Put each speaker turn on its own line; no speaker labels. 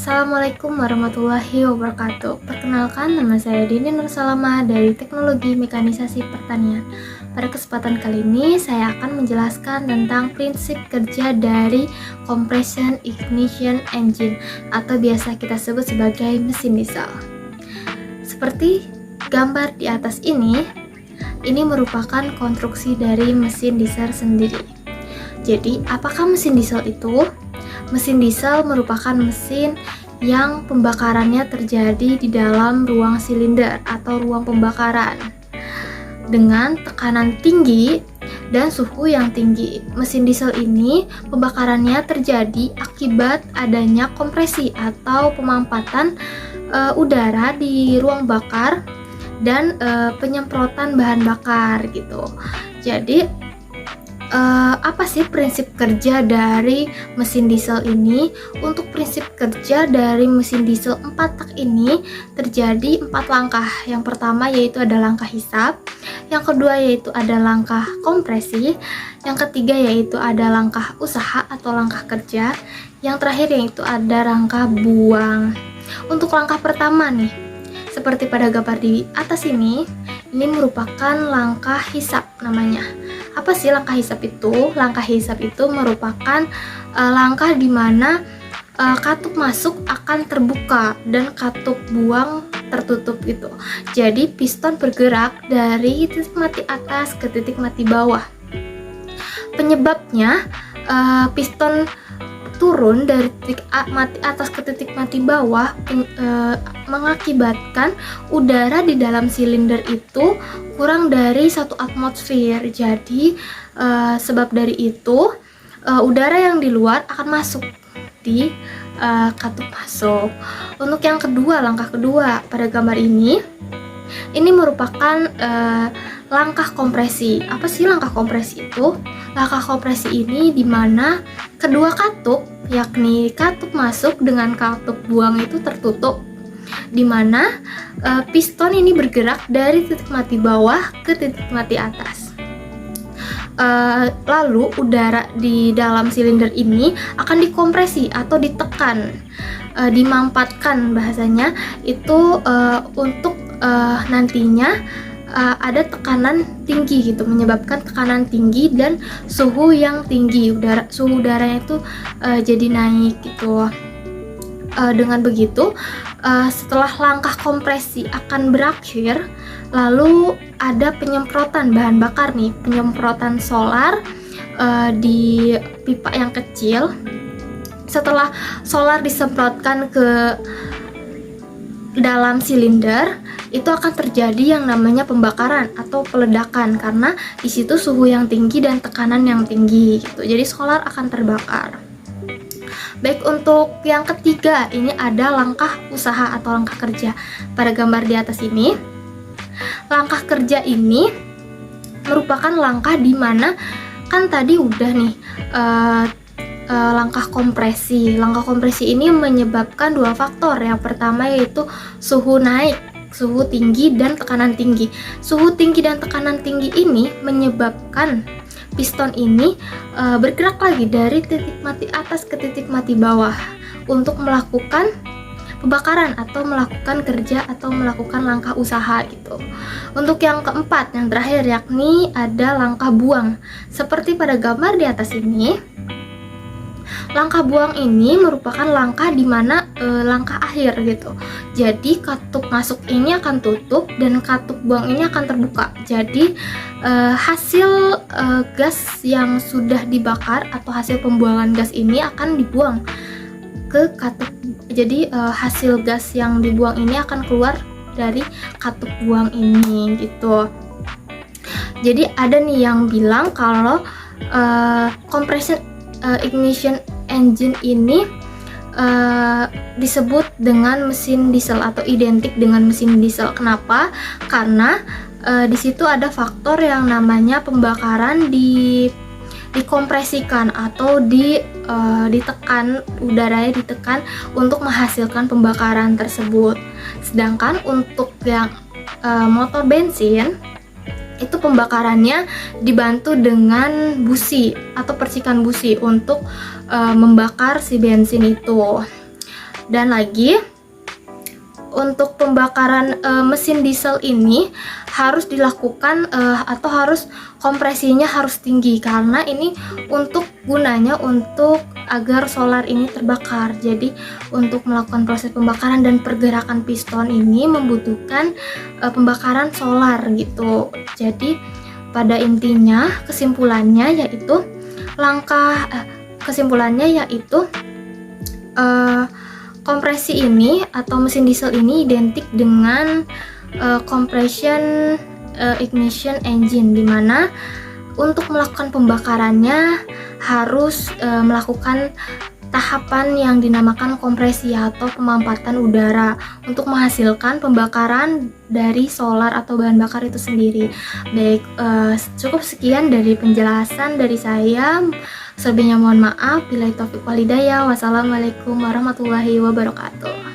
Assalamualaikum warahmatullahi wabarakatuh. Perkenalkan, nama saya Dini Nursalama dari Teknologi Mekanisasi Pertanian. Pada kesempatan kali ini, saya akan menjelaskan tentang prinsip kerja dari Compression Ignition Engine atau biasa kita sebut sebagai mesin diesel. Seperti gambar di atas ini merupakan konstruksi dari mesin diesel sendiri. Jadi, apakah mesin diesel itu? Mesin diesel merupakan mesin yang pembakarannya terjadi di dalam ruang silinder atau ruang pembakaran dengan tekanan tinggi dan suhu yang tinggi. Mesin diesel ini pembakarannya terjadi akibat adanya kompresi atau pemampatan udara di ruang bakar dan penyemprotan bahan bakar gitu. Jadi apa sih prinsip kerja dari mesin diesel ini? Untuk prinsip kerja dari mesin diesel 4 tak ini terjadi 4 langkah. Yang pertama yaitu ada langkah hisap, yang kedua yaitu ada langkah kompresi, yang ketiga yaitu ada langkah usaha atau langkah kerja, yang terakhir yaitu ada langkah buang. Untuk langkah pertama nih, seperti pada gambar di atas ini merupakan langkah hisap namanya. Apa sih langkah hisap itu? Langkah hisap itu merupakan langkah di mana katup masuk akan terbuka dan katup buang tertutup gitu. Jadi piston bergerak dari titik mati atas ke titik mati bawah. Penyebabnya piston turun dari titik mati atas ke titik mati bawah mengakibatkan udara di dalam silinder itu kurang dari 1 atmosfer. Jadi sebab dari itu udara yang di luar akan masuk di katup masuk. Untuk yang kedua, langkah kedua pada gambar ini merupakan langkah kompresi. Apa sih langkah kompresi itu? Langkah kompresi ini dimana kedua katup, yakni katup masuk dengan katup buang itu tertutup, dimana piston ini bergerak dari titik mati bawah ke titik mati atas. Lalu udara di dalam silinder ini akan dikompresi atau ditekan, dimampatkan bahasanya itu untuk nantinya ada tekanan tinggi gitu, menyebabkan tekanan tinggi dan suhu yang tinggi. Suhu udaranya itu jadi naik gitu. Dengan begitu, setelah langkah kompresi akan berakhir, lalu ada penyemprotan bahan bakar nih, penyemprotan solar di pipa yang kecil. Setelah solar disemprotkan ke dalam silinder, itu akan terjadi yang namanya pembakaran atau peledakan karena di situ suhu yang tinggi dan tekanan yang tinggi gitu. Jadi solar akan terbakar. Baik, untuk yang ketiga ini ada langkah usaha atau langkah kerja. Pada gambar di atas ini, langkah kerja ini merupakan langkah di mana kan tadi udah nih langkah kompresi. Langkah kompresi ini menyebabkan 2 faktor. Yang pertama yaitu suhu naik, suhu tinggi dan tekanan tinggi. Suhu tinggi dan tekanan tinggi ini menyebabkan piston ini bergerak lagi dari titik mati atas ke titik mati bawah untuk melakukan pembakaran atau melakukan kerja atau melakukan langkah usaha gitu. Untuk yang keempat, yang terakhir yakni ada langkah buang. Seperti pada gambar di atas ini, langkah buang ini merupakan langkah di mana langkah akhir gitu. Jadi katup masuk ini akan tutup dan katup buang ini akan terbuka. Jadi hasil gas yang sudah dibakar atau hasil pembuangan gas ini akan dibuang ke katup. Jadi hasil gas yang dibuang ini akan keluar dari katup buang ini gitu. Jadi ada nih yang bilang kalau compression ignition engine ini disebut dengan mesin diesel atau identik dengan mesin diesel. Kenapa? Karena di situ ada faktor yang namanya pembakaran dikompresikan atau ditekan, udaranya ditekan untuk menghasilkan pembakaran tersebut. Sedangkan untuk yang motor bensin itu pembakarannya dibantu dengan busi atau percikan busi untuk membakar si bensin itu. Dan lagi untuk pembakaran mesin diesel ini harus dilakukan atau harus kompresinya harus tinggi, karena ini gunanya untuk agar solar ini terbakar. Jadi untuk melakukan proses pembakaran dan pergerakan piston ini membutuhkan pembakaran solar gitu. Jadi pada intinya kesimpulannya yaitu kompresi ini atau mesin diesel ini identik dengan compression ignition engine, di mana untuk melakukan pembakarannya harus melakukan tahapan yang dinamakan kompresi atau pemampatan udara untuk menghasilkan pembakaran dari solar atau bahan bakar itu sendiri. Baik, cukup sekian dari penjelasan dari saya. Selebihnya mohon maaf. Billahi taufiq wal hidayah. Wassalamualaikum warahmatullahi wabarakatuh.